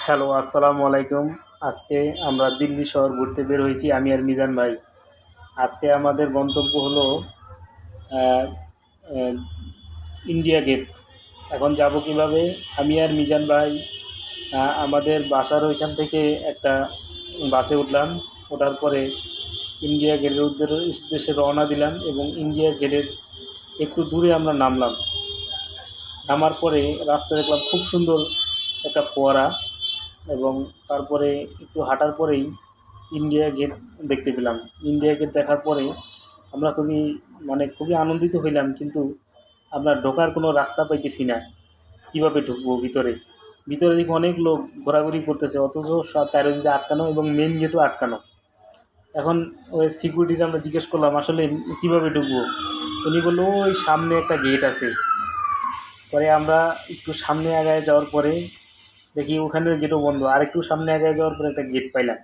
Hello, আসসালামু আলাইকুম। আজকে আমরা দিল্লি শহর ঘুরতে বের হয়েছি আমি আর মিজান ভাই। আজকে আমাদের গন্তব্য হলো আহ, আহ, ইন্ডিয়া গেট। এখন যাব কিভাবে? আমি আর মিজান ভাই আমাদের বাসার ওইখান থেকে একটা বাসে উঠলাম। ওঠার পরে ইন্ডিয়া গেটের উদ্দেশ্যে রওনা দিলাম এবং ইন্ডিয়া গেটের একটু দূরে আমরা নামলাম। নামার পরে রাস্তায় দেখলাম খুব সুন্দর একটা ফোয়ারা, এবং তারপরে একটু হাঁটার পরেই ইন্ডিয়া গেট দেখতে পেলাম। ইন্ডিয়া গেট দেখার পরে আমরা খুবই আনন্দিত হইলাম, কিন্তু আমরা ঢোকার কোনো রাস্তা পাইতেছি না। কীভাবে ঢুকবো ভিতরে? ভিতরে দেখি অনেক লোক ঘোরাঘুরি করতেছে, অথচ সব চারিদিকে আটকানো এবং মেন গেটও আটকানো। এখন ওই সিকিউরিটিকে আমরা জিজ্ঞেস করলাম আসলে কীভাবে ঢুকবো। উনি বললো ওই সামনে একটা গেট আছে। পরে আমরা একটু সামনে আগায় যাওয়ার পরে দেখি ওখানের গেটও বন্ধ। আরেকটু সামনে আগায় যাওয়ার পরে একটা গেট পাইলাম।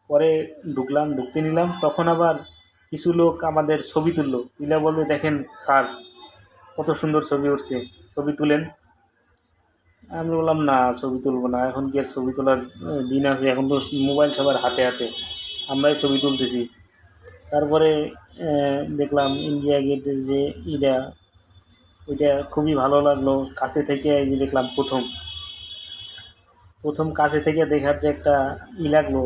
পরে ঢুকলাম, ঢুকতে নিলাম, তখন আবার কিছু লোক আমাদের ছবি তুললো। তুলে বলতে, দেখেন স্যার, কত সুন্দর ছবি উঠছে, ছবি তুলেন। আমি বললাম না, ছবি তুলবো না, এখন কি আর ছবি তোলার দিন আছে? এখন তো মোবাইল সবার হাতে হাতে, আমরাই ছবি তুলতেছি। তারপরে দেখলাম ইন্ডিয়া গেটের যে ইটা, ওইটা খুবই ভালো লাগলো কাছে থেকে। এই যে দেখলাম প্রথম প্রথম কাছে থেকে দেখার যে একটা লাগলো,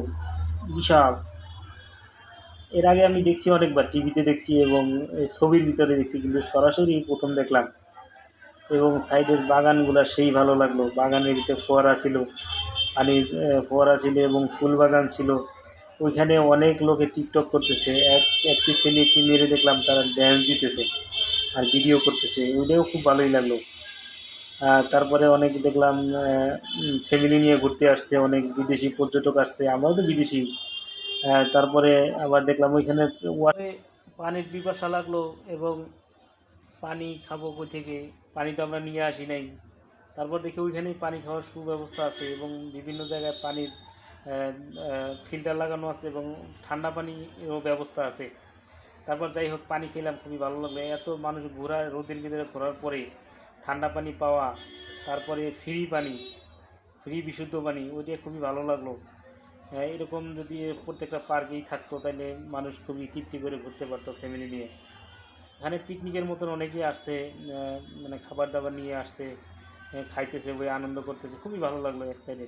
বিশাল। এর আগে আমি দেখছি অনেকবার, টিভিতে দেখছি এবং এই ছবির ভিতরে দেখছি, কিন্তু সরাসরি প্রথম দেখলাম। এবং সাইডের বাগানগুলো সেই ভালো লাগলো। বাগানের ভিতরে ফোয়ারা ছিল, পানির ফোয়ারা ছিল এবং ফুল বাগান ছিল। ওইখানে অনেক লোকে টিকটক করতেছে। একটি ছেলে একটি মেয়েরে দেখলাম, তারা ড্যান্স দিতেছে আর ভিডিও করতেছে, ওইটাও খুব ভালোই লাগলো। তারপরে অনেক দেখলাম ফ্যামিলি নিয়ে ঘুরতে আসছে, অনেক বিদেশি পর্যটক আসছে, আমরাও তো বিদেশি। তারপরে আবার দেখলাম ওইখানে পানির পিপাসা লাগলো, এবং পানি খাবো কই থেকে? পানি তো আমরা নিয়ে আসি নাই। তারপর দেখি ওইখানেই পানি খাওয়ার সুব্যবস্থা আছে, এবং বিভিন্ন জায়গায় পানির ফিল্টার লাগানো আছে এবং ঠান্ডা পানিরও ব্যবস্থা আছে। তারপর যাই হোক, পানি খেলাম, খুবই ভালো লাগলো। এত মানুষ রোদের ভিতরে ঘোরার পরে ঠান্ডা পানি পাওয়া, তারপরে ফ্রি বিশুদ্ধ পানি, ওইটা খুবই ভালো লাগলো। হ্যাঁ, এরকম যদি প্রত্যেকটা পার্কেই থাকতো, তাহলে মানুষ খুবই তৃপ্তি করে ঘুরতে পারতো ফ্যামিলি নিয়ে। এখানে পিকনিকের মতন অনেকেই আসছে, মানে খাবার দাবার নিয়ে আসছে, খাইতেছে, ওই আনন্দ করতেছে, খুবই ভালো লাগলো এক সাইডে।